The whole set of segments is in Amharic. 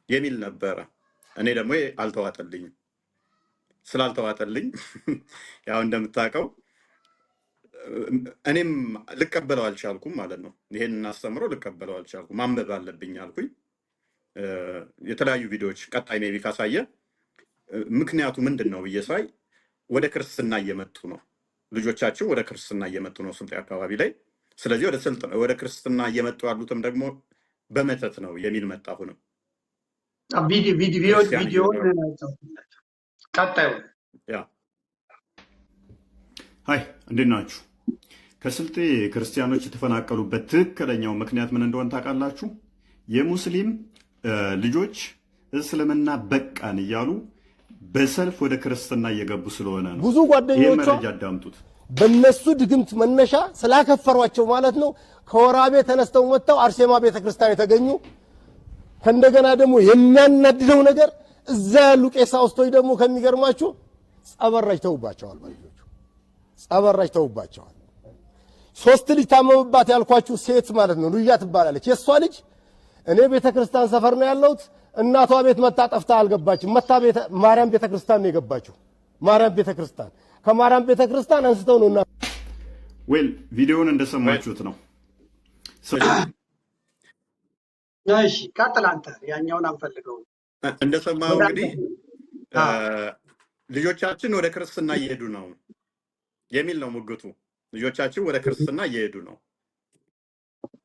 የሚል ነበረ። እኔ ደግሞ አልተዋጠልኝም። ስላልተዋጠልኝ ያው እንደምታውቀው እኔም ልቀበለው አልቻልኩም ማለት ነው። ይሄን እናስተምረው ልቀበለው አልቻልኩም። ማንበብ አለብኝ አልኩኝ። የተለያዩ ቪዲዮዎች ቀጣይ ሜቢ ካሳየ ምክንያቱ ምንድን ነው ብዬ ሳይ ወደ ክርስትና እየመጡ ነው ልጆቻቸው፣ ወደ ክርስትና እየመጡ ነው ስልጤ አካባቢ ላይ። ስለዚህ ወደ ክርስትና እየመጡ ያሉትም ደግሞ በመተት ነው የሚል መጣሁ ነው። ቪዲዮ ቀጣዩ ሀይ እንዴት ናችሁ? ከስልጤ ክርስቲያኖች የተፈናቀሉበት ትክክለኛው ምክንያት ምን እንደሆነ ታውቃላችሁ? የሙስሊም ልጆች እስልምና በቃን እያሉ በሰልፍ ወደ ክርስትና እየገቡ ስለሆነ ነው። ብዙ ጓደኞቿ መረጃ አዳምጡት። በነሱ ድግምት መነሻ ስላከፈሯቸው ማለት ነው ከወራቤ ተነስተው መጥተው አርሴማ ቤተክርስቲያን የተገኙ። ከእንደገና ደግሞ የሚያናድደው ነገር እዛ ያሉ ቄሳውስቶች ደግሞ ከሚገርማችሁ ጸበራጅ ተውባቸዋል። ባልጆቹ ጸበራጅ ተውባቸዋል። 3 ልጅ ታመመባት ያልኳችሁ ሴት ማለት ነው ሉያ ትባላለች። የሷ ልጅ እኔ ቤተክርስቲያን ሰፈር ነው ያለሁት። እናቷ ቤት መታ ጠፍታ አልገባችም። መታ ማርያም ቤተክርስቲያን ነው የገባችው። ማርያም ቤተክርስቲያን ከማርያም ቤተክርስቲያን አንስተው ነውና ዌል ቪዲዮውን እንደሰማችሁት ነው። እሺ ቀጥል አንተ። ያኛውን አንፈልገው። እንደሰማው እንግዲህ ልጆቻችን ወደ ክርስትና እየሄዱ ነው የሚል ነው ሙግቱ። ልጆቻችን ወደ ክርስትና እየሄዱ ነው።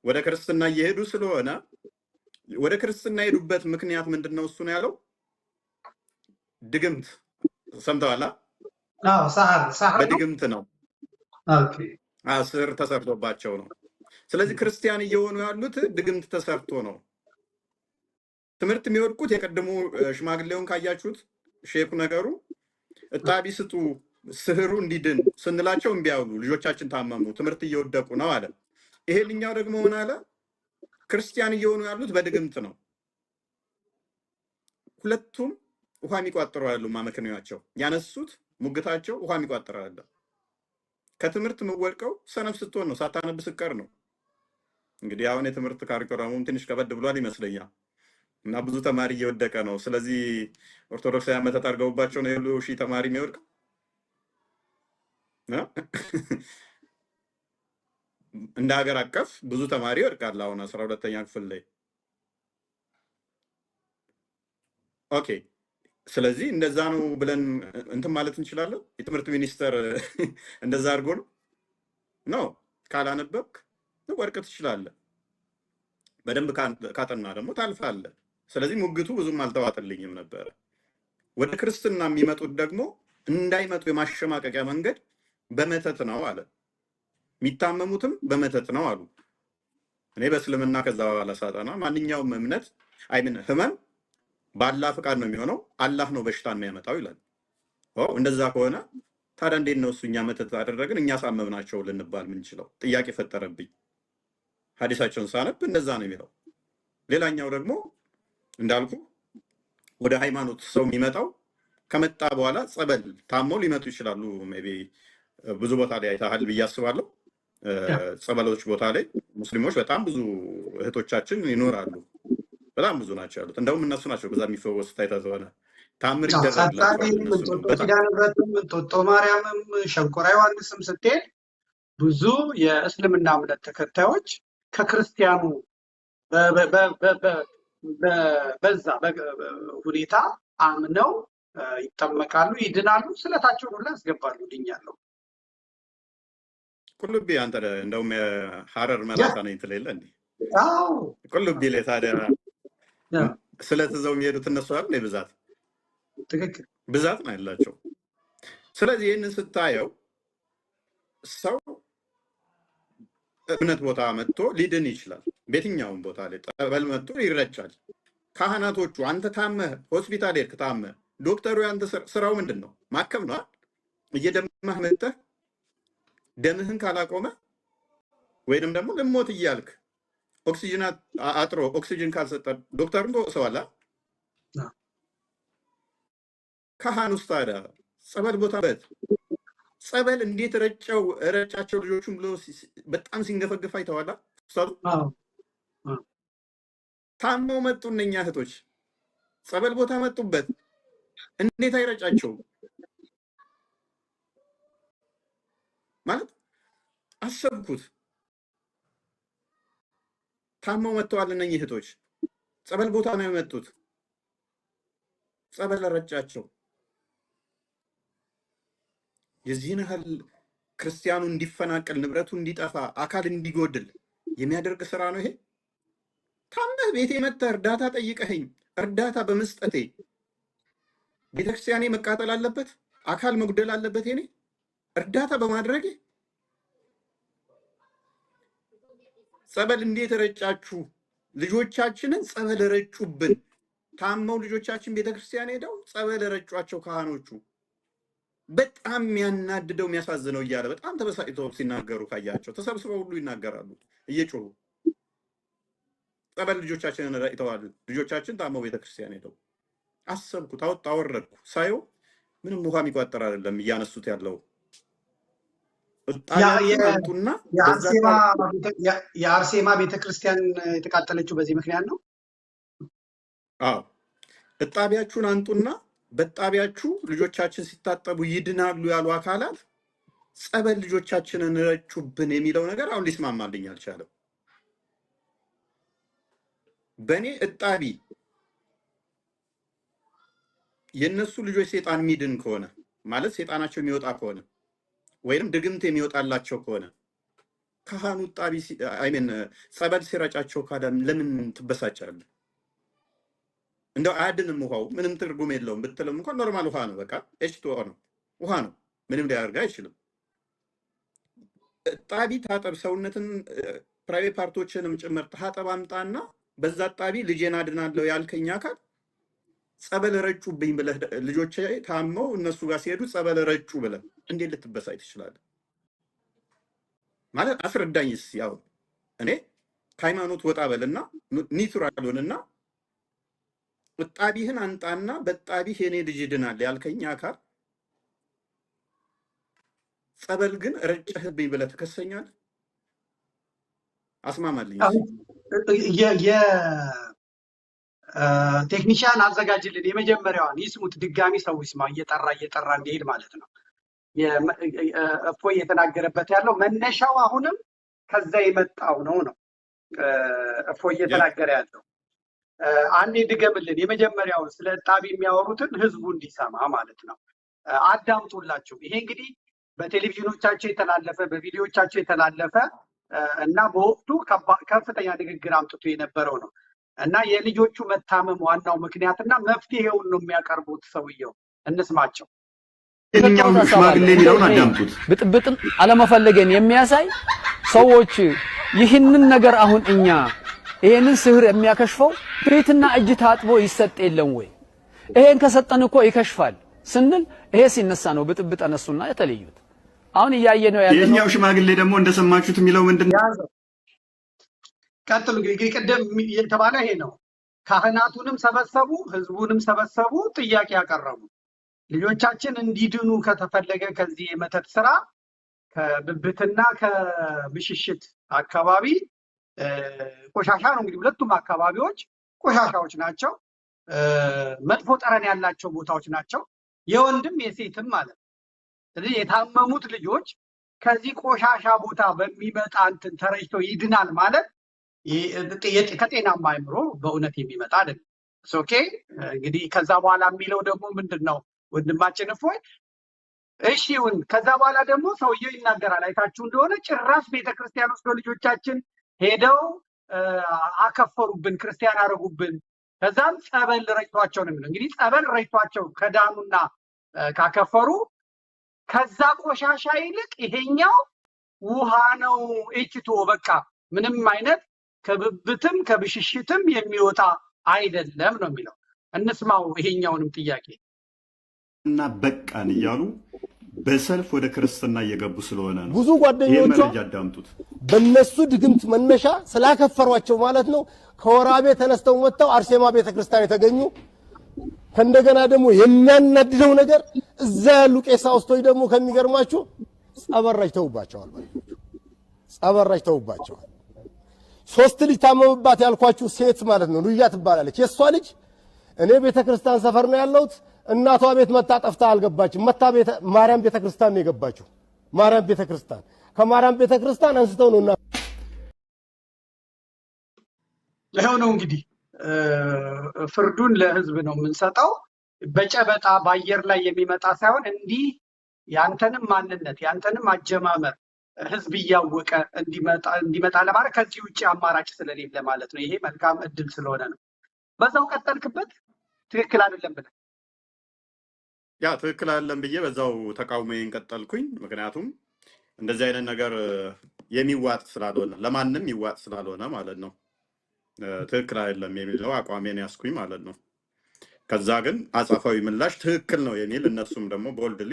ወደ ክርስትና እየሄዱ ስለሆነ ወደ ክርስትና የሄዱበት ምክንያት ምንድነው? እሱ ነው ያለው። ድግምት ሰምተዋል? አዎ ሳህር በድግምት ነው። ኦኬ አስር ተሰርቶባቸው ነው። ስለዚህ ክርስቲያን እየሆኑ ያሉት ድግምት ተሰርቶ ነው። ትምህርት የሚወድቁት የቀድሞ ሽማግሌውን ካያችሁት ሼኩ ነገሩ እጣቢ ስጡ ስህሩ እንዲድን ስንላቸው እምቢ አሉ። ልጆቻችን ታመሙ፣ ትምህርት እየወደቁ ነው አለ። ይሄልኛው ደግሞ ምን አለ? ክርስቲያን እየሆኑ ያሉት በድግምት ነው። ሁለቱም ውሃ የሚቋጥሩ ያሉ ማመክንያቸው ያነሱት ሙግታቸው ውሃ የሚቋጥሩ ያለ። ከትምህርት የምወድቀው ሰነፍ ስትሆን ነው፣ ሳታነብ ስቀር ነው። እንግዲህ አሁን የትምህርት ካሪኩለሙም ትንሽ ከበድ ብሏል ይመስለኛል እና ብዙ ተማሪ እየወደቀ ነው። ስለዚህ ኦርቶዶክሳውያን መተት አድርገውባቸው ነው ያሉ ሺህ ተማሪ የሚወድቀው። እንደ ሀገር አቀፍ ብዙ ተማሪ ይወድቃል አሁን 12ኛ ክፍል ላይ። ኦኬ ስለዚህ እንደዛ ነው ብለን እንትን ማለት እንችላለን። የትምህርት ሚኒስቴር እንደዛ አድርጎ ነው ካላነበብክ ወድቅ ትችላለህ። በደንብ ካጠና ደግሞ ታልፋለህ። ስለዚህ ሙግቱ ብዙም አልተዋጠልኝም ነበረ። ወደ ክርስትና የሚመጡት ደግሞ እንዳይመጡ የማሸማቀቂያ መንገድ በመተት ነው አለ። የሚታመሙትም በመተት ነው አሉ። እኔ በእስልምና ከዛ በኋላ ሳጠና ማንኛውም እምነት ህመም በአላህ ፍቃድ ነው የሚሆነው፣ አላህ ነው በሽታን የሚያመጣው ይላል። እንደዛ ከሆነ ታዲያ እንዴት ነው እሱ እኛ መተት አደረግን እኛ ሳመምናቸው ልንባል ምንችለው? ጥያቄ ፈጠረብኝ። ሐዲሳቸውን ሳነብ እንደዛ ነው የሚለው። ሌላኛው ደግሞ እንዳልኩ ወደ ሃይማኖት ሰው የሚመጣው ከመጣ በኋላ ጸበል ታሞ ሊመጡ ይችላሉ። ሜይ ቢ ብዙ ቦታ ላይ አይተሃል ብዬ አስባለሁ። ጸበሎች ቦታ ላይ ሙስሊሞች በጣም ብዙ እህቶቻችን ይኖራሉ። በጣም ብዙ ናቸው ያሉት። እንደውም እነሱ ናቸው በዛ የሚፈወሱት። አይተኸዋል? ታምር ይደረግላቸዋል። ጦጦ ማርያምም ሸንኮራ ዮሐንስም ስትሄድ ብዙ የእስልምና እምነት ተከታዮች ከክርስቲያኑ በዛ ሁኔታ አምነው ይጠመቃሉ፣ ይድናሉ፣ ስለታቸውን ሁሉ ያስገባሉ። ድኛለሁ። ቁልቢ አንተ እንደውም የሐረር መላሳ ነኝ ትለለ እንዴ? አዎ ቁልቢ ላይ ታዲያ ስለትዘው የሚሄዱት እነሱ አይደል? ብዛት ትክክል ብዛት ነው ያላቸው። ስለዚህ ይህንን ስታየው ሰው እምነት ቦታ መጥቶ ሊድን ይችላል። በየትኛውም ቦታ ላይ ጠበል መጥቶ ይረጫል። ካህናቶቹ አንተ ታመህ ሆስፒታል ሄድክ ታመህ፣ ዶክተሩ ያንተ ስራው ምንድን ነው? ማከም ነው። እየደማህ መጥተህ ደምህን ካላቆመ ወይንም ደግሞ ልሞት እያልክ ኦክሲጅን አጥሮ ኦክሲጅን ካልሰጠ ዶክተሩን ተወሰዋላ። ካህን ውስጥ ታዲያ ጸበል ቦታ ጸበል እንዴት ረጫቸው ልጆቹን ብሎ በጣም ሲንገፈገፍ አይተዋላ። ታመው መጡ እነኛ እህቶች፣ ጸበል ቦታ መጡበት። እንዴት አይረጫቸውም? ማለት አሰብኩት። ታመው መጥተዋል እነኚህ እህቶች፣ ጸበል ቦታ ነው የመጡት። ጸበል ረጫቸው። የዚህን ያህል ክርስቲያኑ እንዲፈናቀል፣ ንብረቱ እንዲጠፋ፣ አካል እንዲጎድል የሚያደርግ ስራ ነው ይሄ? ታመህ ቤቴ መጥተህ እርዳታ ጠይቀኸኝ እርዳታ በመስጠቴ ቤተክርስቲያኔ መቃጠል አለበት? አካል መጉደል አለበት? የኔ እርዳታ በማድረጌ? ጸበል እንዴት ረጫችሁ? ልጆቻችንን ጸበል ረጩብን። ታመው ልጆቻችን ቤተክርስቲያን ሄደው ጸበል ረጯቸው ካህኖቹ። በጣም የሚያናድደው የሚያሳዝነው እያለ በጣም ተበሳጭተው ሲናገሩ ካያቸው ተሰብስበው ሁሉ ይናገራሉ እየጮሁ ጸበል ልጆቻችንን ረጭተዋል። ልጆቻችን ታመው ቤተክርስቲያን ሄደው አሰብኩት፣ አወረድኩ። ሳየው ምንም ውሃ የሚቋጠር አይደለም እያነሱት ያለው። ጣቱና የአርሴማ ቤተክርስቲያን የተቃጠለችው በዚህ ምክንያት ነው። አዎ እጣቢያችሁን አንጡና በጣቢያችሁ ልጆቻችን ሲታጠቡ ይድናሉ ያሉ አካላት ጸበል ልጆቻችንን ረጩብን የሚለው ነገር አሁን ሊስማማልኝ አልቻለም። በእኔ እጣቢ የነሱ ልጆች ሴጣን የሚድን ከሆነ ማለት ሴጣናቸው የሚወጣ ከሆነ ወይም ድግምት የሚወጣላቸው ከሆነ ካህኑ እጣቢ ጸበል ሲረጫቸው ካዳም ለምን ትበሳጫለህ? እንደው አያድንም፣ ውሃው ምንም ትርጉም የለውም ብትልም እንኳን ኖርማል ውሃ ነው፣ በቃ ኤችቱኦ ነው፣ ውሃ ነው፣ ምንም ሊያደርግ አይችልም። እጣቢ ታጠብ፣ ሰውነትን ፕራይቬት ፓርቶችንም ጭምር ታጠብ አምጣና በዛ እጣቢ ልጄን አድናለሁ ያልከኝ አካል ጸበል ረጩብኝ ብለህ ልጆቼ ታመው እነሱ ጋር ሲሄዱ ጸበል ረጩ ብለህ እንዴት ልትበሳጭ ትችላለህ? ማለት አስረዳኝስ። ያው እኔ ከሃይማኖት ወጣ በልና ኒውትራል ሆንና እጣቢህን አንጣና በጣቢህ የኔ ልጅ ይድናል ያልከኝ አካል ጸበል ግን ረጨህብኝ ብለህ ትከሰኛለህ? አስማማልኝ። ቴክኒሽያን አዘጋጅልን የመጀመሪያዋን ይስሙት፣ ድጋሚ ሰው ይስማ፣ እየጠራ እንዲሄድ ማለት ነው። እፎይ እየተናገረበት ያለው መነሻው አሁንም ከዛ የመጣው ነው። እፎይ እየተናገረ ያለው አንዴ ድገምልን፣ የመጀመሪያውን ስለ እጣቢ የሚያወሩትን ህዝቡ እንዲሰማ ማለት ነው። አዳምጡላችሁ። ይሄ እንግዲህ በቴሌቪዥኖቻቸው የተላለፈ በቪዲዮቻቸው የተላለፈ እና በወቅቱ ከፍተኛ ንግግር አምጥቶ የነበረው ነው እና የልጆቹ መታመም ዋናው ምክንያትና መፍትሄውን ነው የሚያቀርቡት ሰውየው። እንስማቸው። ሽማግሌ የሚለውን አዳምጡት። ብጥብጥን አለመፈለገን የሚያሳይ ሰዎች ይህንን ነገር አሁን እኛ ይሄንን ስህር የሚያከሽፈው ፊትና እጅ ታጥቦ ይሰጥ የለም ወይ? ይሄን ከሰጠን እኮ ይከሽፋል ስንል ይሄ ሲነሳ ነው ብጥብጥ አነሱና የተለዩት። አሁን እያየ ነው ያለው። የኛው ሽማግሌ ደግሞ እንደሰማችሁት የሚለው ምንድነው? ቀጥሉ። እንግዲህ ቅድም የተባለ ይሄ ነው። ካህናቱንም ሰበሰቡ፣ ህዝቡንም ሰበሰቡ፣ ጥያቄ ያቀረቡ። ልጆቻችን እንዲድኑ ከተፈለገ ከዚህ የመተት ስራ ከብብትና ከብሽሽት አካባቢ ቆሻሻ ነው። እንግዲህ ሁለቱም አካባቢዎች ቆሻሻዎች ናቸው። መጥፎ ጠረን ያላቸው ቦታዎች ናቸው፣ የወንድም የሴትም ማለት ነው። ስለዚህ የታመሙት ልጆች ከዚህ ቆሻሻ ቦታ በሚመጣ እንትን ተረጭተው ይድናል ማለት ከጤናማ አእምሮ በእውነት የሚመጣ አይደለም። ኦኬ። እንግዲህ ከዛ በኋላ የሚለው ደግሞ ምንድን ነው ወንድማችን እፎይ? እሺ ይሁን። ከዛ በኋላ ደግሞ ሰውየው ይናገራል። አይታችሁ እንደሆነ ጭራሽ ቤተክርስቲያን ወስዶ ልጆቻችን ሄደው አከፈሩብን፣ ክርስቲያን አረጉብን። ከዛም ጸበል ረጭቷቸው ነው የሚለው። እንግዲህ ጸበል ረጭቷቸው ከዳኑና ካከፈሩ ከዛ ቆሻሻ ይልቅ ይሄኛው ውሃ ነው ኤችቱኦ፣ በቃ ምንም አይነት ከብብትም ከብሽሽትም የሚወጣ አይደለም ነው የሚለው። እንስማው ይሄኛውንም ጥያቄ እና በቃን እያሉ በሰልፍ ወደ ክርስትና እየገቡ ስለሆነ ነው። ብዙ ጓደኞቿ በነሱ ድግምት መነሻ ስላከፈሯቸው ማለት ነው ከወራቤ ተነስተው ወጥተው አርሴማ ቤተክርስቲያን የተገኙ። ከእንደገና ደግሞ የሚያናድደው ነገር እዛ ያሉ ቄሳውስቶች ደግሞ ከሚገርማችሁ ጸበራጅ ተውባቸዋል። 3 ልጅ ታመመባት ያልኳችሁ ሴት ማለት ነው ሉያ ትባላለች። የሷ ልጅ እኔ ቤተክርስቲያን ሰፈር ነው ያለሁት። እናቷ ቤት መታ ጠፍታ አልገባችም። መታ ማርያም ቤተክርስቲያን ነው የገባችው። ማርያም ቤተክርስቲያን ከማርያም ቤተክርስቲያን አንስተው ነውና ይሄው ነው እንግዲህ ፍርዱን ለህዝብ ነው የምንሰጠው። በጨበጣ በአየር ላይ የሚመጣ ሳይሆን እንዲህ ያንተንም ማንነት ያንተንም አጀማመር ህዝብ እያወቀ እንዲመጣ ለማድረግ ከዚህ ውጭ አማራጭ ስለሌለ ማለት ነው። ይሄ መልካም እድል ስለሆነ ነው። በዛው ቀጠልክበት። ትክክል አይደለም ብለህ ያ ትክክል አይደለም ብዬ በዛው ተቃውሞዬን ቀጠልኩኝ። ምክንያቱም እንደዚህ አይነት ነገር የሚዋጥ ስላልሆነ ለማንም ይዋጥ ስላልሆነ ማለት ነው። ትክክል አይደለም የሚለው አቋሜን ያስኩኝ ማለት ነው። ከዛ ግን አጻፋዊ ምላሽ ትክክል ነው የሚል እነሱም ደግሞ ቦልድሊ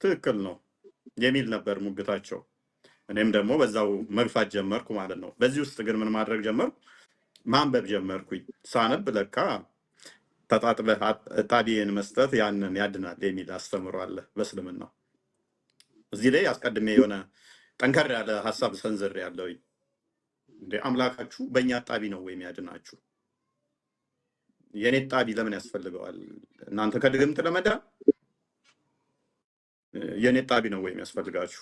ትክክል ነው የሚል ነበር ሙግታቸው። እኔም ደግሞ በዛው መግፋት ጀመርኩ ማለት ነው። በዚህ ውስጥ ግን ምን ማድረግ ጀመርኩ? ማንበብ ጀመርኩኝ። ሳነብ ለካ ተጣጥበህ ጣቢዬን መስጠት ያንን ያድናል የሚል አስተምሮ አለ በእስልምና። እዚህ ላይ አስቀድሜ የሆነ ጠንከር ያለ ሀሳብ ሰንዝር ያለው እንደ አምላካችሁ በእኛ ጣቢ ነው ወይም ያድናችሁ? የኔ ጣቢ ለምን ያስፈልገዋል? እናንተ ከድግምት ለመዳን የኔ ጣቢ ነው ወይም ያስፈልጋችሁ?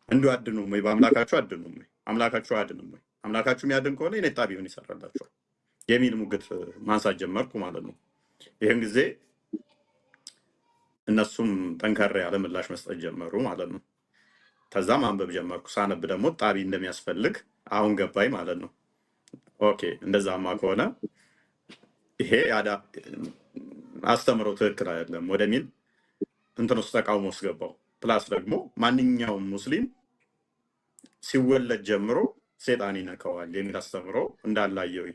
እንዱ አድኑም ወይ በአምላካችሁ አድኑም ወይ አምላካችሁ አድኑም ወይ አምላካችሁ የሚያድን ከሆነ የኔ ጣቢ ምን ይሰራላችኋል የሚል ሙግት ማንሳት ጀመርኩ ማለት ነው። ይህን ጊዜ እነሱም ጠንከር ያለ ምላሽ መስጠት ጀመሩ ማለት ነው። ከዛ ማንበብ ጀመርኩ። ሳነብ ደግሞ ጣቢ እንደሚያስፈልግ አሁን ገባኝ ማለት ነው። ኦኬ እንደዛማ ከሆነ ይሄ አስተምሮ ትክክል አይደለም ወደሚል እንትን ውስጥ ተቃውሞ ውስጥ ገባው። ፕላስ ደግሞ ማንኛውም ሙስሊም ሲወለድ ጀምሮ ሴጣን ይነካዋል የሚል አስተምሮ እንዳላየው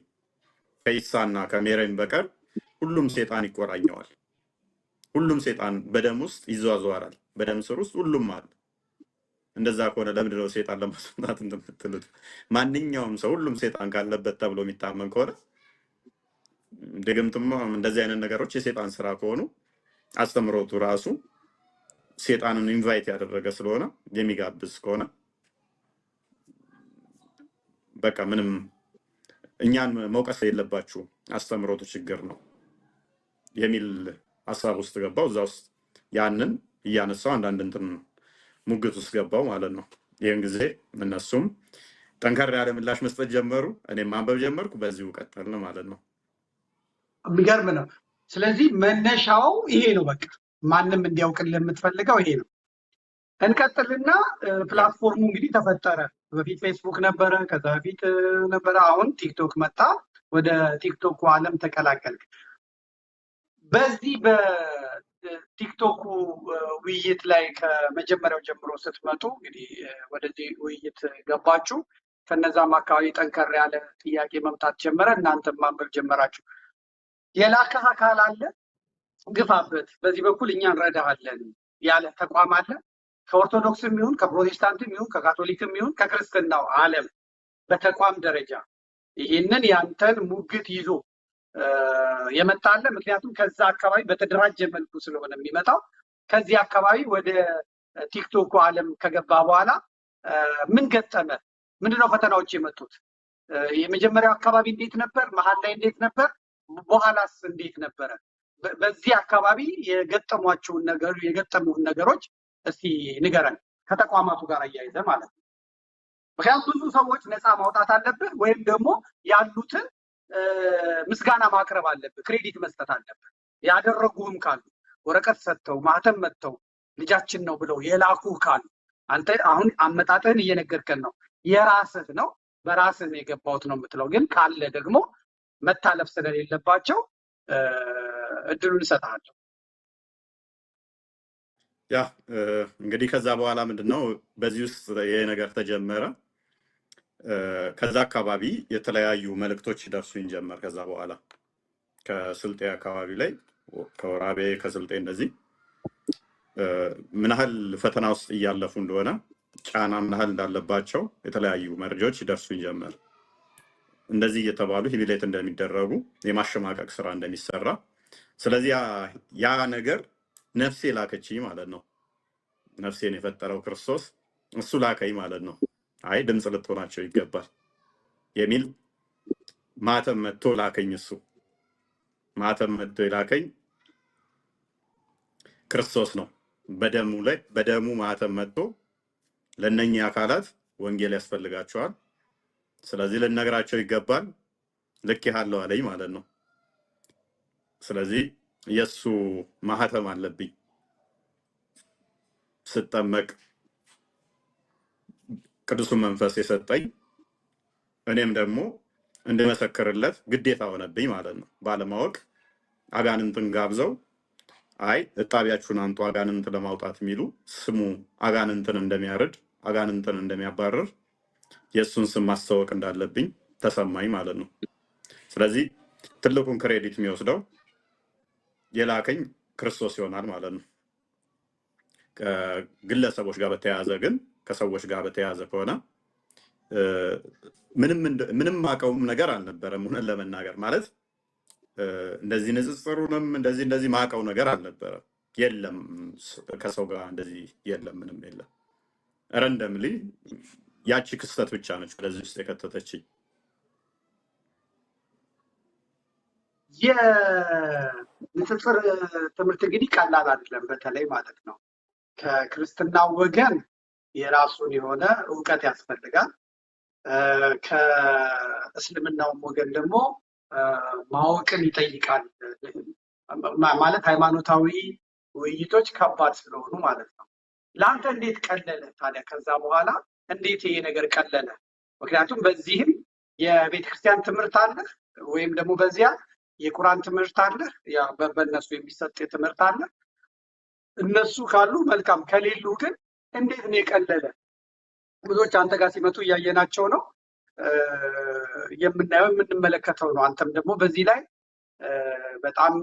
ከኢሳና ከሜሪያም በቀር ሁሉም ሴጣን ይቆራኘዋል። ሁሉም ሴጣን በደም ውስጥ ይዟዟራል። በደም ስር ውስጥ ሁሉም አለ። እንደዛ ከሆነ ለምንድን ነው ሴጣን ለማስወጣት እንደምትሉት? ማንኛውም ሰው ሁሉም ሴጣን ካለበት ተብሎ የሚታመን ከሆነ ድግምትም እንደዚህ አይነት ነገሮች የሴጣን ስራ ከሆኑ አስተምሮቱ ራሱ ሴጣንን ኢንቫይት ያደረገ ስለሆነ የሚጋብዝ ከሆነ በቃ ምንም እኛን መውቀስ የለባችሁ አስተምሮቱ ችግር ነው የሚል ሀሳብ ውስጥ ገባው። እዛ ውስጥ ያንን እያነሳው አንዳንድ እንትን ሙግት ውስጥ ገባው ማለት ነው። ይህን ጊዜ እነሱም ጠንከር ያለ ምላሽ መስጠት ጀመሩ። እኔም ማንበብ ጀመርኩ። በዚሁ ቀጠልን ማለት ነው። የሚገርም ነው። ስለዚህ መነሻው ይሄ ነው። በቃ ማንም እንዲያውቅልን የምትፈልገው ይሄ ነው። እንቀጥልና ፕላትፎርሙ እንግዲህ ተፈጠረ። በፊት ፌስቡክ ነበረ፣ ከዛ በፊት ነበረ፣ አሁን ቲክቶክ መጣ። ወደ ቲክቶኩ ዓለም ተቀላቀልክ። በዚህ በቲክቶኩ ውይይት ላይ ከመጀመሪያው ጀምሮ ስትመጡ እንግዲህ ወደዚህ ውይይት ገባችሁ። ከነዛም አካባቢ ጠንከር ያለ ጥያቄ መምጣት ጀመረ። እናንተም ማንበብ ጀመራችሁ። የላከህ አካል አለ፣ ግፋበት፣ በዚህ በኩል እኛ እንረዳሃለን ያለ ተቋም አለ። ከኦርቶዶክስም ይሁን ከፕሮቴስታንትም ይሁን ከካቶሊክም ይሁን ከክርስትናው ዓለም በተቋም ደረጃ ይህንን ያንተን ሙግት ይዞ የመጣለ። ምክንያቱም ከዛ አካባቢ በተደራጀ መልኩ ስለሆነ የሚመጣው። ከዚህ አካባቢ ወደ ቲክቶኩ ዓለም ከገባ በኋላ ምን ገጠመ? ምንድነው ፈተናዎች የመጡት? የመጀመሪያው አካባቢ እንዴት ነበር? መሀል ላይ እንዴት ነበር? በኋላስ እንዴት ነበረ? በዚህ አካባቢ የገጠሙህን ነገሮች እስቲ ንገረን፣ ከተቋማቱ ጋር አያይዘ ማለት ነው። ምክንያቱም ብዙ ሰዎች ነፃ ማውጣት አለብህ፣ ወይም ደግሞ ያሉትን ምስጋና ማቅረብ አለብህ፣ ክሬዲት መስጠት አለብህ። ያደረጉህም ካሉ ወረቀት ሰጥተው ማህተም መጥተው ልጃችን ነው ብለው የላኩህ ካሉ፣ አንተ አሁን አመጣጥህን እየነገርከን ነው፣ የራስህ ነው፣ በራስህ የገባሁት ነው የምትለው። ግን ካለ ደግሞ መታለፍ ስለሌለባቸው እድሉን እሰጥሃለሁ። ያ እንግዲህ ከዛ በኋላ ምንድነው በዚህ ውስጥ ይሄ ነገር ተጀመረ። ከዛ አካባቢ የተለያዩ መልእክቶች ይደርሱኝ ጀመር። ከዛ በኋላ ከስልጤ አካባቢ ላይ ከወራቤ ከስልጤ እንደዚህ ምን ያህል ፈተና ውስጥ እያለፉ እንደሆነ ጫና ምን ያህል እንዳለባቸው የተለያዩ መረጃዎች ይደርሱኝ ጀመር። እንደዚህ እየተባሉ ሂቢሌት እንደሚደረጉ የማሸማቀቅ ስራ እንደሚሰራ። ስለዚህ ያ ነገር ነፍሴ ላከችኝ ማለት ነው። ነፍሴን የፈጠረው ክርስቶስ እሱ ላከኝ ማለት ነው። አይ ድምፅ ልትሆናቸው ይገባል የሚል ማተም መጥቶ ላከኝ። እሱ ማተም መጥቶ የላከኝ ክርስቶስ ነው። በደሙ ማተም መጥቶ ለእነኚህ አካላት ወንጌል ያስፈልጋቸዋል፣ ስለዚህ ልነግራቸው ይገባል፣ ልኬሃለሁ አለኝ ማለት ነው። ስለዚህ የእሱ ማህተም አለብኝ። ስጠመቅ ቅዱሱን መንፈስ የሰጠኝ እኔም ደግሞ እንድመሰክርለት ግዴታ ሆነብኝ ማለት ነው። ባለማወቅ አጋንንትን ጋብዘው አይ እጣቢያችሁን አንጡ አጋንንት ለማውጣት የሚሉ ስሙ አጋንንትን እንደሚያርድ አጋንንትን እንደሚያባርር የእሱን ስም ማስታወቅ እንዳለብኝ ተሰማኝ ማለት ነው። ስለዚህ ትልቁን ክሬዲት የሚወስደው የላከኝ ክርስቶስ ይሆናል ማለት ነው። ከግለሰቦች ጋር በተያያዘ ግን ከሰዎች ጋር በተያያዘ ከሆነ ምንም ማቀውም ነገር አልነበረም። ሆነን ለመናገር ማለት እንደዚህ ንጽጽሩንም እንደዚህ ማቀው ነገር አልነበረም። የለም ከሰው ጋር እንደዚህ የለም፣ ምንም የለም። ረንደምሊ ያቺ ክስተት ብቻ ነች ወደዚህ ውስጥ የከተተችኝ። የንጽጽር ትምህርት እንግዲህ ቀላል አይደለም፣ በተለይ ማለት ነው ከክርስትና ወገን የራሱን የሆነ እውቀት ያስፈልጋል። ከእስልምናውም ወገን ደግሞ ማወቅን ይጠይቃል። ማለት ሃይማኖታዊ ውይይቶች ከባድ ስለሆኑ ማለት ነው። ለአንተ እንዴት ቀለለ ታዲያ? ከዛ በኋላ እንዴት ይሄ ነገር ቀለለ? ምክንያቱም በዚህም የቤተክርስቲያን ትምህርት አለ፣ ወይም ደግሞ በዚያ የቁርአን ትምህርት አለ፣ በእነሱ የሚሰጥ ትምህርት አለ። እነሱ ካሉ መልካም፣ ከሌሉ ግን እንዴት ነው የቀለለ? ብዙዎች አንተ ጋር ሲመጡ እያየናቸው ነው፣ የምናየው የምንመለከተው ነው። አንተም ደግሞ በዚህ ላይ በጣም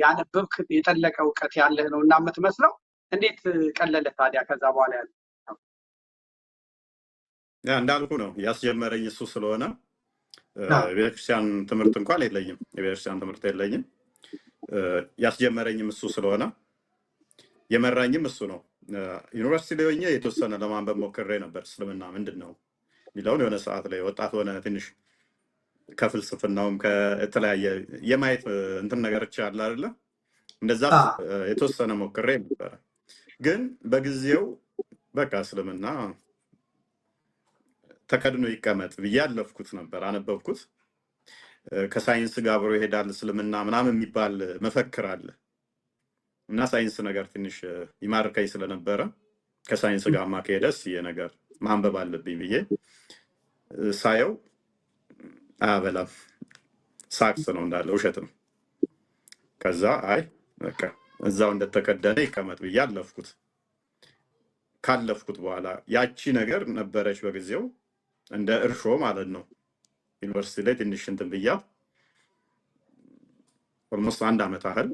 ያነበብክ የጠለቀ እውቀት ያለህ ነው እና የምትመስለው። እንዴት ቀለለ ታዲያ ከዛ በኋላ ያለ? እንዳልኩ ነው ያስጀመረኝ እሱ ስለሆነ የቤተክርስቲያን ትምህርት እንኳን የለኝም፣ የቤተክርስቲያን ትምህርት የለኝም። ያስጀመረኝም እሱ ስለሆነ የመራኝም እሱ ነው። ዩኒቨርሲቲ ላይ ሆኜ የተወሰነ ለማንበብ ሞክሬ ነበር። እስልምና ምንድን ነው የሚለውን የሆነ ሰዓት ላይ ወጣት ሆነ ትንሽ ከፍልስፍናውም ከተለያየ የማየት እንትን ነገሮች አለ አይደለ? እንደዛ የተወሰነ ሞክሬ ነበረ። ግን በጊዜው በቃ እስልምና ተከድኖ ይቀመጥ ብዬ አለፍኩት ነበር። አነበብኩት። ከሳይንስ ጋር አብሮ ይሄዳል እስልምና ምናምን የሚባል መፈክር አለ እና ሳይንስ ነገር ትንሽ ይማርከኝ ስለነበረ ከሳይንስ ጋር ማከሄደስ ነገር ማንበብ አለብኝ ብዬ ሳየው አበላም ሳክስ ነው እንዳለ ውሸት ነው። ከዛ አይ በቃ እዛው እንደተከደነ ይቀመጥ ብዬ አለፍኩት። ካለፍኩት በኋላ ያቺ ነገር ነበረች በጊዜው እንደ እርሾ ማለት ነው። ዩኒቨርሲቲ ላይ ትንሽ እንትን ብያ ኦልሞስት 1 ዓመት ያህል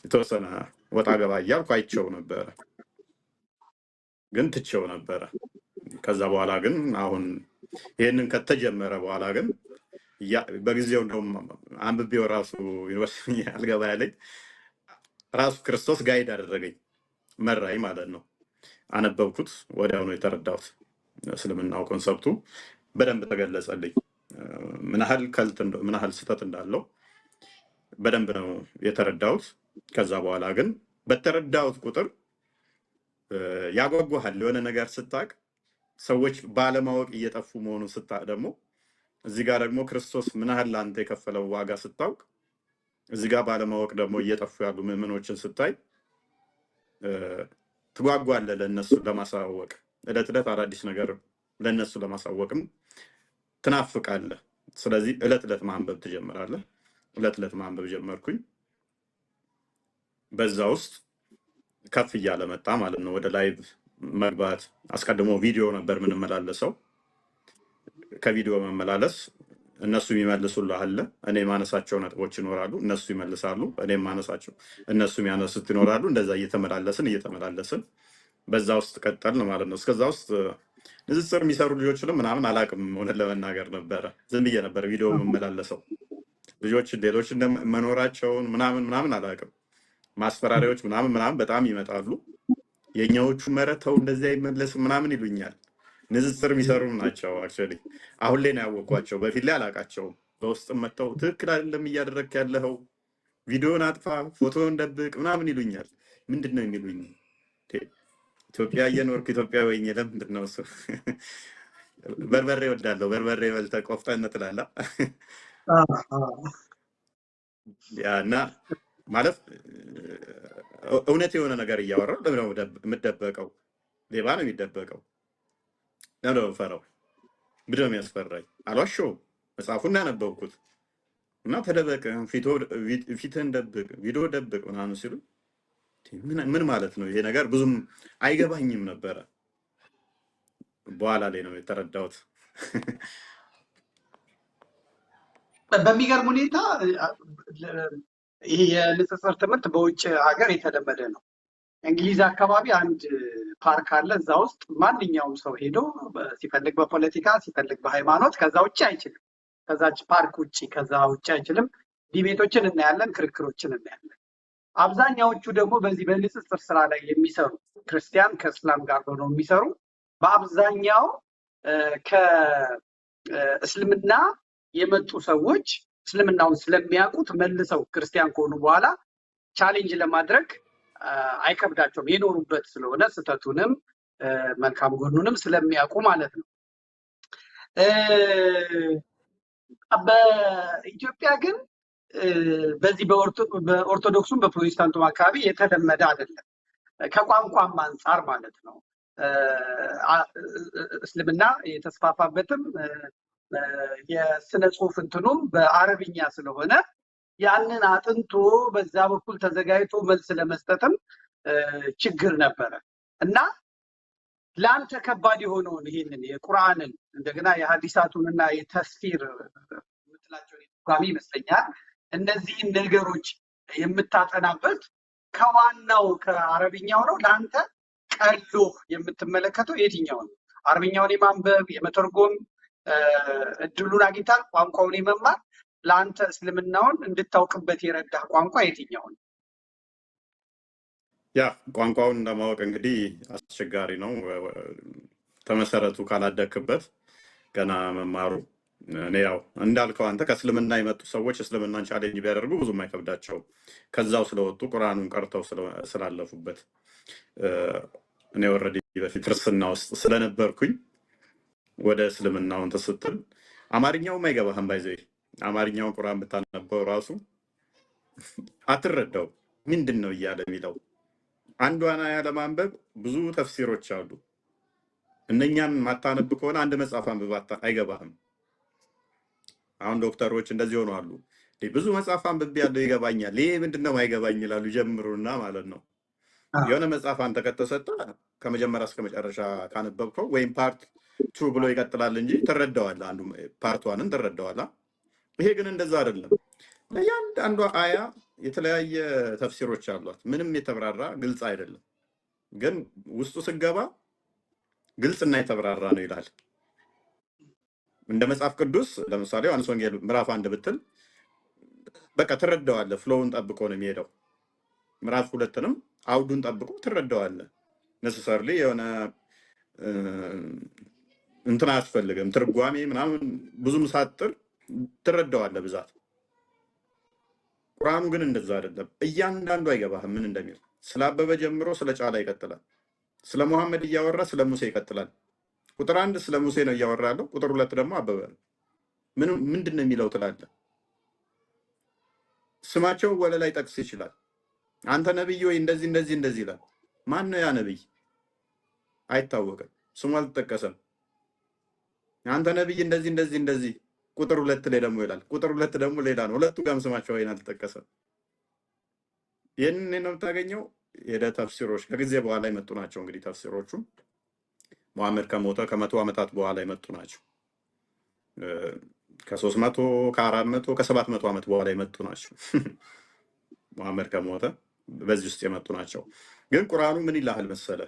የተወሰነ ወጣ ገባ እያልኩ አይቼው ነበረ፣ ግን ትቼው ነበረ። ከዛ በኋላ ግን አሁን ይህንን ከተጀመረ በኋላ ግን በጊዜው እንደውም አንብቤው ራሱ ዩኒቨርሲቲ አልገባ ያለኝ ራሱ ክርስቶስ ጋይድ አደረገኝ፣ መራኝ ማለት ነው። አነበብኩት፣ ወዲያውኑ የተረዳሁት እስልምናው ኮንሰፕቱ በደንብ ተገለጸልኝ። ምን ያህል ስህተት እንዳለው በደንብ ነው የተረዳሁት። ከዛ በኋላ ግን በተረዳሁት ቁጥር ያጓጓሃል። የሆነ ነገር ስታቅ ሰዎች ባለማወቅ እየጠፉ መሆኑን ስታቅ ደግሞ እዚህ ጋር ደግሞ ክርስቶስ ምን ያህል ለአንተ የከፈለው ዋጋ ስታውቅ እዚህ ጋር ባለማወቅ ደግሞ እየጠፉ ያሉ ምዕመኖችን ስታይ ትጓጓለህ ለእነሱ ለማሳወቅ። ዕለት ዕለት አዳዲስ ነገር ለእነሱ ለማሳወቅም ትናፍቃለህ። ስለዚህ ዕለት ዕለት ማንበብ ትጀምራለህ። ዕለት ዕለት ማንበብ ጀመርኩኝ። በዛ ውስጥ ከፍ እያለ መጣ ማለት ነው። ወደ ላይቭ መግባት አስቀድሞ ቪዲዮ ነበር የምንመላለሰው። ከቪዲዮ መመላለስ እነሱ የሚመልሱልህ አለ። እኔ ማነሳቸው ነጥቦች ይኖራሉ፣ እነሱ ይመልሳሉ። እኔ ማነሳቸው እነሱ የሚያነሱት ይኖራሉ። እንደዛ እየተመላለስን በዛ ውስጥ ቀጠልን ማለት ነው። እስከዛ ውስጥ ንጽጽር የሚሰሩ ልጆችንም ምናምን አላቅም፣ እውነት ለመናገር ነበረ ዝም ብዬ ነበር ቪዲዮ የምመላለሰው። ሌሎች መኖራቸውን ምናምን አላቅም። ማስፈራሪያዎች ምናምን በጣም ይመጣሉ። የኛዎቹ መረተው እንደዚህ አይመለስም ምናምን ይሉኛል። ንጽጽር የሚሰሩም ናቸው። አክቹዋሊ አሁን ላይ ነው ያወቅኳቸው። በፊት ላይ አላውቃቸውም። በውስጥም መጥተው ትክክል አይደለም እያደረግክ ያለኸው፣ ቪዲዮን አጥፋ፣ ፎቶን ደብቅ ምናምን ይሉኛል። ምንድን ነው የሚሉኝ? ኢትዮጵያ እየኖርክ ኢትዮጵያ ወይኝ ለምንድን ነው እሱ? በርበሬ እወዳለሁ፣ በርበሬ በልተህ ቆፍጠን ትላለህ። እና ማለት እውነት የሆነ ነገር እያወራሁ ለምን ነው የምደበቀው? ሌባ ነው የሚደበቀው። ለምን ነው የምፈራው? ምንድን ነው የሚያስፈራኝ? አልዋሸሁም። መጽሐፉን ያነበብኩት እና ተደበቅ፣ ፊትህን ደብቅ፣ ቪዲዮ ደብቅ ምናምን ሲሉ ምን ማለት ነው? ይሄ ነገር ብዙም አይገባኝም ነበረ። በኋላ ላይ ነው የተረዳሁት። በሚገርም ሁኔታ ይሄ የንጽጽር ትምህርት በውጭ ሀገር የተለመደ ነው። እንግሊዝ አካባቢ አንድ ፓርክ አለ። እዛ ውስጥ ማንኛውም ሰው ሄዶ ሲፈልግ በፖለቲካ ሲፈልግ በሃይማኖት ከዛ ውጭ አይችልም። ከዛች ፓርክ ውጭ ከዛ ውጭ አይችልም። ዲቤቶችን እናያለን፣ ክርክሮችን እናያለን። አብዛኛዎቹ ደግሞ በዚህ በንጽጽር ስራ ላይ የሚሰሩ ክርስቲያን ከእስላም ጋር ሆነው የሚሰሩ በአብዛኛው ከእስልምና የመጡ ሰዎች እስልምናውን ስለሚያውቁት መልሰው ክርስቲያን ከሆኑ በኋላ ቻሌንጅ ለማድረግ አይከብዳቸውም። የኖሩበት ስለሆነ ስህተቱንም መልካም ጎኑንም ስለሚያውቁ ማለት ነው። በኢትዮጵያ ግን በዚህ በኦርቶዶክሱም በፕሮቴስታንቱም አካባቢ የተለመደ አይደለም፣ ከቋንቋም አንጻር ማለት ነው። እስልምና የተስፋፋበትም የስነ ጽሁፍ እንትኑም በአረብኛ ስለሆነ ያንን አጥንቶ በዛ በኩል ተዘጋጅቶ መልስ ለመስጠትም ችግር ነበረ እና ለአንተ ከባድ የሆነውን ይህንን የቁርአንን እንደገና የሀዲሳቱንና የተፍሲር የምትላቸው ጓሚ ይመስለኛል እነዚህን ነገሮች የምታጠናበት ከዋናው ከአረብኛው ነው። ለአንተ ቀሎ የምትመለከተው የትኛው ነው? አረብኛውን የማንበብ የመተርጎም እድሉን አግኝታል? ቋንቋውን የመማር ለአንተ እስልምናውን እንድታውቅበት የረዳ ቋንቋ የትኛው ነው? ያ ቋንቋውን ለማወቅ እንግዲህ አስቸጋሪ ነው። ተመሰረቱ ካላደክበት ገና መማሩ። እኔ ያው እንዳልከው አንተ ከእስልምና የመጡ ሰዎች እስልምናን ቻሌንጅ ቢያደርጉ ብዙም አይከብዳቸውም። ከዛው ስለወጡ ቁርአኑን ቀርተው ስላለፉበት። እኔ ወረዲ በፊት ክርስትና ውስጥ ስለነበርኩኝ ወደ እስልምናውን ተስትል አማርኛውም አይገባህም። ባይዘ አማርኛውን ቁርአን ብታነበው ራሱ አትረዳው ምንድን ነው እያለ የሚለው። አንዷን አያ ለማንበብ ብዙ ተፍሲሮች አሉ። እነኛን ማታነብ ከሆነ አንድ መጽሐፍ አንብብ አይገባህም። አሁን ዶክተሮች እንደዚህ ሆኑ አሉ። ብዙ መጽሐፍ አንብቤ ያለው ይገባኛል፣ ይሄ ምንድነው አይገባኝ ይላሉ። ጀምሩና ማለት ነው የሆነ መጽሐፍ አንተ ከተሰጠ ከመጀመሪያ እስከ መጨረሻ ካነበብከው ወይም ፓርት ቱ ብሎ ይቀጥላል እንጂ ትረዳዋለህ። አንዱ ፓርት ዋንን ትረዳዋለህ። ይሄ ግን እንደዛ አይደለም። ለእያንዳንዷ አያ የተለያየ ተፍሲሮች አሏት። ምንም የተብራራ ግልጽ አይደለም። ግን ውስጡ ስገባ ግልጽና የተብራራ ነው ይላል። እንደ መጽሐፍ ቅዱስ ለምሳሌ ዮሐንስ ወንጌል ምዕራፍ 1 ብትል በቃ ትረዳዋለህ። ፍሎውን ጠብቆ ነው የሚሄደው። ምዕራፍ 2ንም አውዱን ጠብቆ ትረዳዋለህ። ነሰሰርሊ የሆነ እንትን አያስፈልግም። ትርጓሜ ምናምን ብዙም ሳጥር ትረዳዋለህ ብዛት። ቁርአኑ ግን እንደዛ አይደለም። እያንዳንዱ አይገባህም ምን እንደሚል። ስለ አበበ ጀምሮ ስለ ጫላ ይቀጥላል። ስለ ሙሐመድ እያወራ ስለ ሙሴ ይቀጥላል። ቁጥር 1 ስለ ሙሴ ነው እያወራ ያለው። ቁጥር 2 ደግሞ አበበ ነው። ምንድን ነው የሚለው ትላለህ። ስማቸውን ወለላይ ጠቅስ ይችላል። አንተ ነብይ ወይ እንደዚህ እንደዚህ እንደዚህ ይላል። ማን ነው ያ ነብይ? አይታወቅም። ስሙ አልተጠቀሰም። አንተ ነብይ እንደዚህ እንደዚህ እንደዚህ ቁጥር 2 ላይ ደግሞ ይላል። ቁጥር 2 ደግሞ ሌላ ነው። ሁለቱ ጋርም ስማቸው አይን አልተጠቀሰም። ይህንን ነው የምታገኘው። የደ ተፍሲሮች ከጊዜ በኋላ የመጡ ናቸው። እንግዲህ ተፍሲሮቹ ሙሐመድ ከሞተ ከ100 ዓመታት በኋላ የመጡ ናቸው። ከ300 ከ400 ከ700 ዓመት በኋላ የመጡ ናቸው። ሙሐመድ ከሞተ በዚህ ውስጥ የመጡ ናቸው። ግን ቁርአኑ ምን ይላል መሰለ?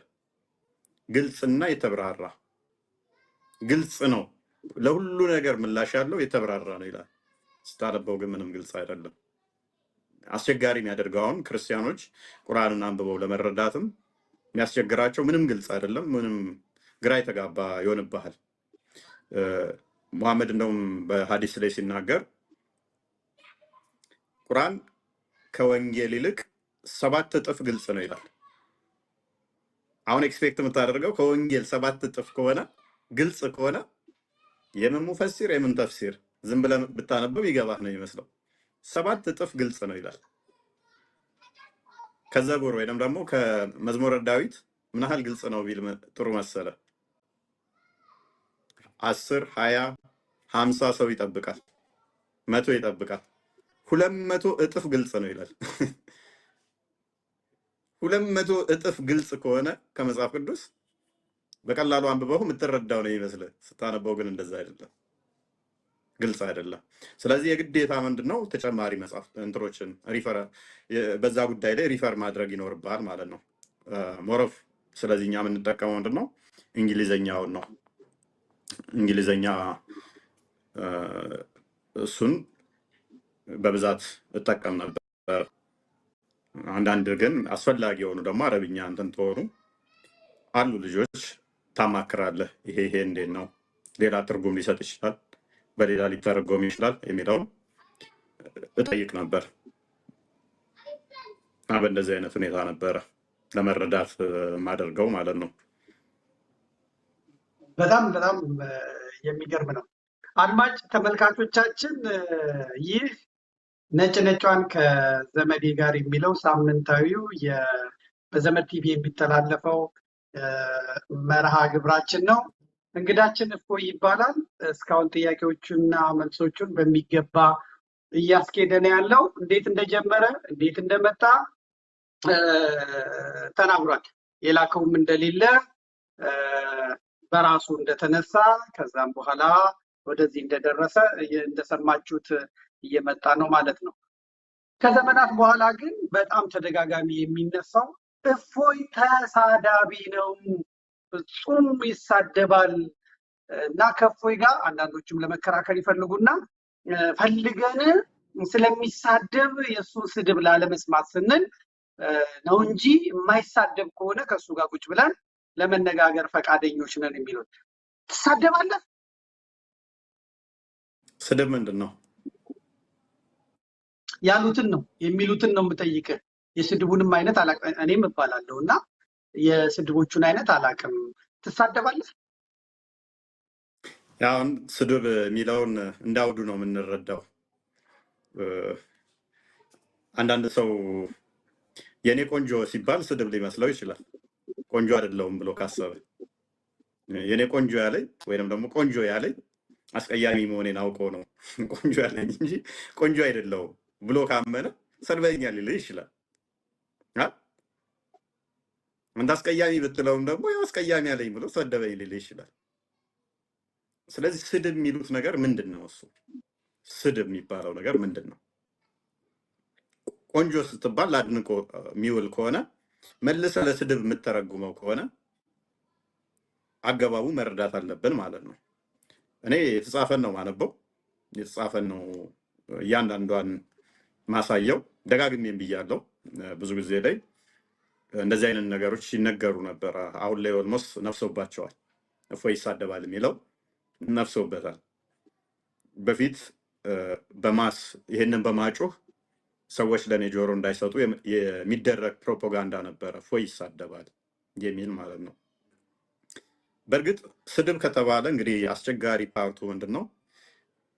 ግልጽና የተብራራ ግልጽ ነው። ለሁሉ ነገር ምላሽ ያለው የተብራራ ነው ይላል። ስታነበው ግን ምንም ግልጽ አይደለም። አስቸጋሪ የሚያደርገው አሁን ክርስቲያኖች ቁርአንን አንብበው ለመረዳትም የሚያስቸግራቸው ምንም ግልጽ አይደለም። ምንም ግራ የተጋባ ይሆንብሃል። ሙሐመድ እንደውም በሀዲስ ላይ ሲናገር ቁርአን ከወንጌል ይልቅ 7 እጥፍ ግልጽ ነው ይላል። አሁን ኤክስፔክት የምታደርገው ከወንጌል 7 እጥፍ ከሆነ ግልጽ ከሆነ የምን ሙፈሲር የምን ተፍሲር ዝም ብለህ ብታነበው ይገባህ ነው የሚመስለው። 7 እጥፍ ግልጽ ነው ይላል። ከዘቡር ወይንም ደግሞ ከመዝሙረ ዳዊት ምን ያህል ግልጽ ነው ቢል ጥሩ መሰለ? 10 20 50 ሰው ይጠብቃል፣ 100 ይጠብቃል። 200 እጥፍ ግልጽ ነው ይላል። 200 እጥፍ ግልጽ ከሆነ ከመጽሐፍ ቅዱስ በቀላሉ አንብበው የምትረዳው ነው ይመስልህ። ስታነበው ግን እንደዛ አይደለም፣ ግልጽ አይደለም። ስለዚህ የግዴታ ምንድነው ተጨማሪ መጽሐፍ እንትሮችን ሪፈር በዛ ጉዳይ ላይ ሪፈር ማድረግ ይኖርብሃል ማለት ነው። ሞሮፍ ስለዚህ እኛ የምንጠቀመው ምንድነው እንግሊዘኛውን ነው። እንግሊዘኛ እሱን በብዛት እጠቀም ነበር። አንዳንድ ግን አስፈላጊ የሆኑ ደግሞ አረብኛ እንትን ተሆኑ አሉ ልጆች ታማክራለህ። ይሄ እንዴት ነው ሌላ ትርጉም ሊሰጥ ይችላል፣ በሌላ ሊተረጎም ይችላል የሚለውን እጠይቅ ነበር። በእንደዚህ አይነት ሁኔታ ነበረ ለመረዳት የማደርገው ማለት ነው። በጣም በጣም የሚገርም ነው። አድማጭ ተመልካቾቻችን ይህ ነጭ ነጯን ከዘመዴ ጋር የሚለው ሳምንታዊው በዘመድ ቲቪ የሚተላለፈው መርሃ ግብራችን ነው። እንግዳችን እፎይ ይባላል። እስካሁን ጥያቄዎቹና መልሶቹን በሚገባ እያስኬደ ነው ያለው። እንዴት እንደጀመረ እንዴት እንደመጣ ተናግሯል። የላከውም እንደሌለ በራሱ እንደተነሳ ከዛም በኋላ ወደዚህ እንደደረሰ እንደሰማችሁት እየመጣ ነው ማለት ነው። ከዘመናት በኋላ ግን በጣም ተደጋጋሚ የሚነሳው እፎይ ተሳዳቢ ነው፣ ፍጹም ይሳደባል እና ከእፎይ ጋር አንዳንዶችም ለመከራከር ይፈልጉና ፈልገን ስለሚሳደብ የእሱን ስድብ ላለመስማት ስንል ነው እንጂ የማይሳደብ ከሆነ ከእሱ ጋር ቁጭ ብለን ለመነጋገር ፈቃደኞች ነን የሚሉት። ትሳደባለህ? ስድብ ምንድን ነው? ያሉትን ነው የሚሉትን ነው የምጠይቅህ። የስድቡንም አይነት አላውቅም። እኔም እባላለሁ እና የስድቦቹን አይነት አላውቅም። ትሳደባለህ? አሁን ስድብ የሚለውን እንዳውዱ ነው የምንረዳው። አንዳንድ ሰው የኔ ቆንጆ ሲባል ስድብ ሊመስለው ይችላል። ቆንጆ አይደለሁም ብሎ ካሰበ የኔ ቆንጆ ያለኝ ወይንም ደግሞ ቆንጆ ያለኝ አስቀያሚ መሆኔን አውቆ ነው ቆንጆ ያለኝ እንጂ ቆንጆ አይደለሁም ብሎ ካመነ ሰድበኛል ሊልህ ይችላል። እንደ አስቀያሚ ብትለውም ደግሞ ያው አስቀያሚ ያለኝ ብሎ ሰደበኝ ሊልህ ይችላል። ስለዚህ ስድብ የሚሉት ነገር ምንድን ነው? እሱ ስድብ የሚባለው ነገር ምንድን ነው? ቆንጆ ስትባል ላድንቆ የሚውል ከሆነ መልሰ ለስድብ የምተረጉመው ከሆነ አገባቡ መረዳት አለብን ማለት ነው። እኔ የተጻፈን ነው ማነበው፣ የተጻፈን ነው እያንዳንዷን ማሳየው። ደጋግሜም ብያለሁ። ብዙ ጊዜ ላይ እንደዚህ አይነት ነገሮች ሲነገሩ ነበር። አሁን ላይ ኦልሞስት ነፍሶባቸዋል። እፎይ ይሳደባል የሚለው ነፍሶበታል። በፊት በማስ ይህንን በማጮህ ሰዎች ለእኔ ጆሮ እንዳይሰጡ የሚደረግ ፕሮፓጋንዳ ነበረ፣ እፎይ ይሳደባል የሚል ማለት ነው። በእርግጥ ስድብ ከተባለ እንግዲህ አስቸጋሪ ፓርቱ ምንድን ነው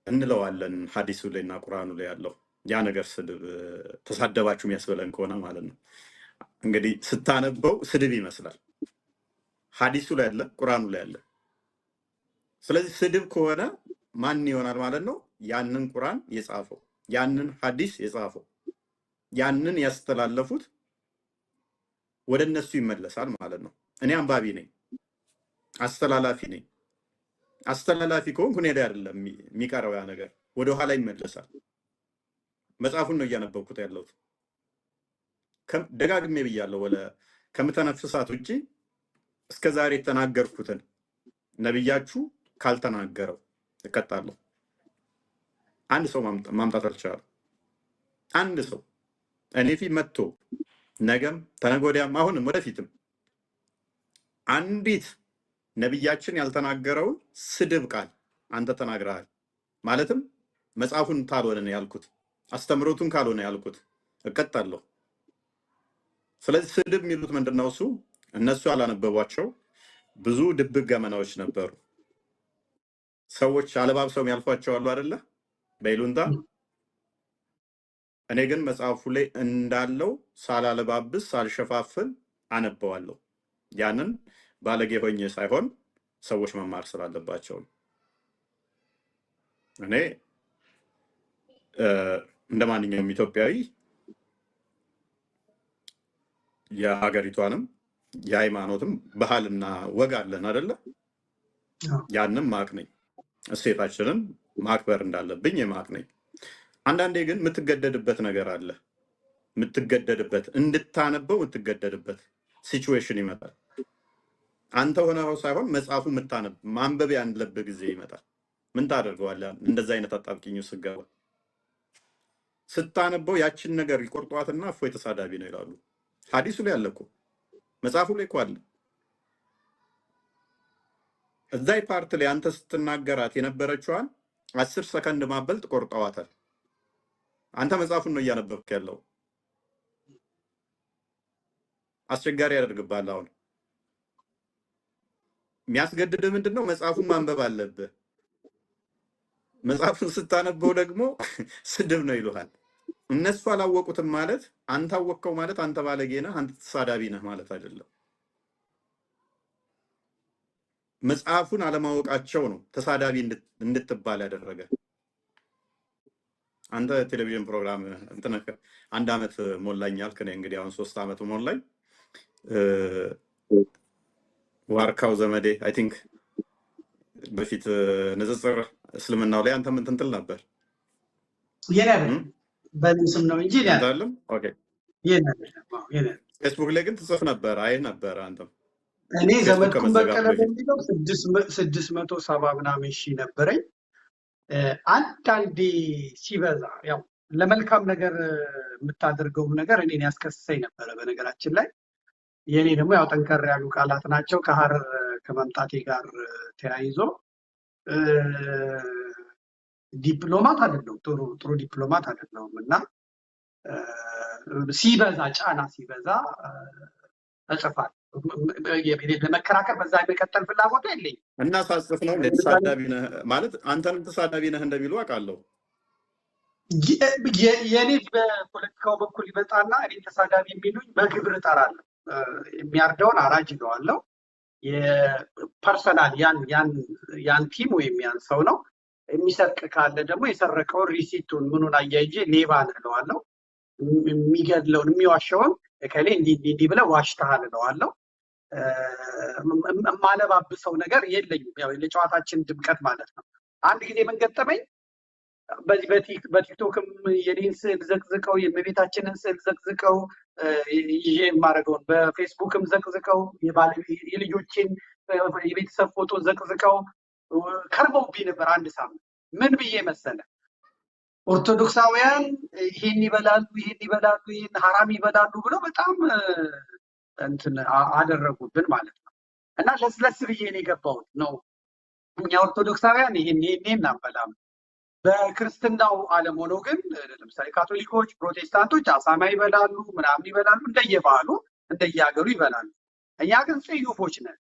እንለዋለን። ሀዲሱ ላይ እና ቁርአኑ ላይ ያለው ያ ነገር ስድብ ተሳደባችሁ የሚያስበለን ከሆነ ማለት ነው። እንግዲህ ስታነበው ስድብ ይመስላል። ሀዲሱ ላይ ያለ፣ ቁርአኑ ላይ ያለ። ስለዚህ ስድብ ከሆነ ማን ይሆናል ማለት ነው? ያንን ቁርአን የጻፈው ያንን ሀዲስ የጻፈው ያንን ያስተላለፉት ወደ እነሱ ይመለሳል ማለት ነው። እኔ አንባቢ ነኝ፣ አስተላላፊ ነኝ። አስተላላፊ ከሆንኩ እኔ ላይ አይደለም የሚቀረው ያ ነገር፣ ወደኋላ ይመለሳል። መጽሐፉን ነው እያነበብኩት ያለሁት። ደጋግሜ ብያለሁ። ከምተነፍሳት ውጭ እስከ ዛሬ የተናገርኩትን ነብያችሁ ካልተናገረው እቀጣለሁ። አንድ ሰው ማምጣት አልቻለም። አንድ ሰው እኔ ፊት መጥቶ ነገም ተነገ ወዲያም አሁንም ወደፊትም አንዲት ነብያችን ያልተናገረውን ስድብ ቃል አንተ ተናግረሃል። ማለትም መጽሐፉን ካልሆነ ነው ያልኩት፣ አስተምሮቱን ካልሆነ ያልኩት እቀጣለሁ። ስለዚህ ስድብ የሚሉት ምንድነው? እሱ እነሱ ያላነበቧቸው ብዙ ድብቅ ገመናዎች ነበሩ። ሰዎች አለባብሰው የሚያልፏቸው አሉ አይደለ? በይሉንታ። እኔ ግን መጽሐፉ ላይ እንዳለው ሳላለባብስ ሳልሸፋፍን አነበዋለሁ። ያንን ባለጌ ሆኜ ሳይሆን ሰዎች መማር ስላለባቸው ነው። እኔ እንደ ማንኛውም ኢትዮጵያዊ የሀገሪቷንም የሃይማኖትም ባህልና ወግ አለን አይደለ? ያንም ማቅ ነኝ። እሴታችንን ማክበር እንዳለብኝ የማቅ ነኝ። አንዳንዴ ግን የምትገደድበት ነገር አለ። የምትገደድበት እንድታነበው የምትገደድበት ሲቹዌሽን ይመጣል። አንተ ሆነው ሳይሆን መጽሐፉ ማንበብ ያለብህ ጊዜ ይመጣል። ምን ታደርገዋለህ? እንደዛ አይነት አጣብቂኝ ስገባ ስታነበው ያችን ነገር ይቆርጧትና እፎይ ተሳዳቢ ነው ይላሉ። ሐዲሱ ላይ አለ እኮ፣ መጽሐፉ ላይ እኮ አለ። እዛይ ፓርት ላይ አንተ ስትናገራት የነበረችዋን 10 ሰከንድ ማበልጥ ቆርጠዋታል። አንተ መጽሐፉን ነው እያነበብክ ያለው። አስቸጋሪ ያደርግባል። አሁን የሚያስገድድ ምንድነው? መጽሐፉን ማንበብ አለብህ። መጽሐፉን ስታነበው ደግሞ ስድብ ነው ይሉሃል። እነሱ አላወቁትም ማለት አንተ አወቅከው ማለት አንተ ባለጌ ነህ፣ አንተ ተሳዳቢ ነህ ማለት አይደለም። መጽሐፉን አለማወቃቸው ነው ተሳዳቢ እንድትባል ያደረገ። አንተ ቴሌቪዥን ፕሮግራም እንትን 1 ዓመት ሞላኝ አልክ። እኔ እንግዲህ አሁን 3 ዓመት ሞላኝ። ዋርካው ዘመዴ አይ ቲንክ በፊት ንጽጽር እስልምናው ላይ አንተ ምን ትንትል ነበር? በስም ነው እንጂ አይደለም። ኦኬ ፌስቡክ ላይ ግን ትጽፍ ነበር፣ አይ ነበር አንተም። እኔ ዘመድኩን በቀለ በሚለው 670 ምናምን ሺህ ነበረኝ። አንዳንዴ ሲበዛ ያው ለመልካም ነገር የምታደርገው ነገር እኔን ያስከስሰኝ ነበረ። በነገራችን ላይ የኔ ደግሞ ያው ጠንከር ያሉ ቃላት ናቸው። ከሐረር ከመምጣቴ ጋር ተያይዞ ዲፕሎማት አይደለሁም፣ ጥሩ ዲፕሎማት አይደለሁም እና ሲበዛ ጫና ሲበዛ እጽፋለሁ። ለመከራከር በዛ የመቀጠል ፍላጎት የለኝም እና ሳጽፍ ነው ተሳዳቢ ነህ ማለት አንተንም ተሳዳቢ ነህ እንደሚሉ አውቃለሁ። የኔ በፖለቲካው በኩል ይመጣና እኔ ተሳዳቢ የሚሉኝ በግብር እጠራለሁ። የሚያርደውን አራጅ ይለዋለሁ። የፐርሰናል ያን ቲም ወይም ያን ሰው ነው። የሚሰርቅ ካለ ደግሞ የሰረቀውን ሪሲቱን ምኑን አያይጄ ሌባ እለዋለሁ። የሚገድለውን የሚዋሸውን እከሌ እንዲህ ብለህ ዋሽተሃል እለዋለሁ። የማለባብሰው ነገር የለኝም። ያው ለጨዋታችን ድምቀት ማለት ነው። አንድ ጊዜ ምን ገጠመኝ? በዚህ በቲክቶክም የኔን ስዕል ዘቅዝቀው የእመቤታችንን ስዕል ዘቅዝቀው ይዤ የማደርገውን በፌስቡክም ዘቅዝቀው የልጆችን የቤተሰብ ፎቶ ዘቅዝቀው ከርበውብኝ ነበር። አንድ ሳምንት ምን ብዬ መሰለ? ኦርቶዶክሳውያን ይሄን ይበላሉ፣ ይሄን ሐራም ይበላሉ ብለው በጣም እንትን አደረጉብን ማለት ነው። እና ለስለስ ብዬ ነው የገባሁት ነው። እኛ ኦርቶዶክሳውያን ይሄን አንበላም። በክርስትናው ዓለም ሆኖ ግን ለምሳሌ ካቶሊኮች፣ ፕሮቴስታንቶች አሳማ ይበላሉ፣ ምናምን ይበላሉ፣ እንደየባህሉ እንደየሀገሩ ይበላሉ። እኛ ግን ጽዩፎች ነን።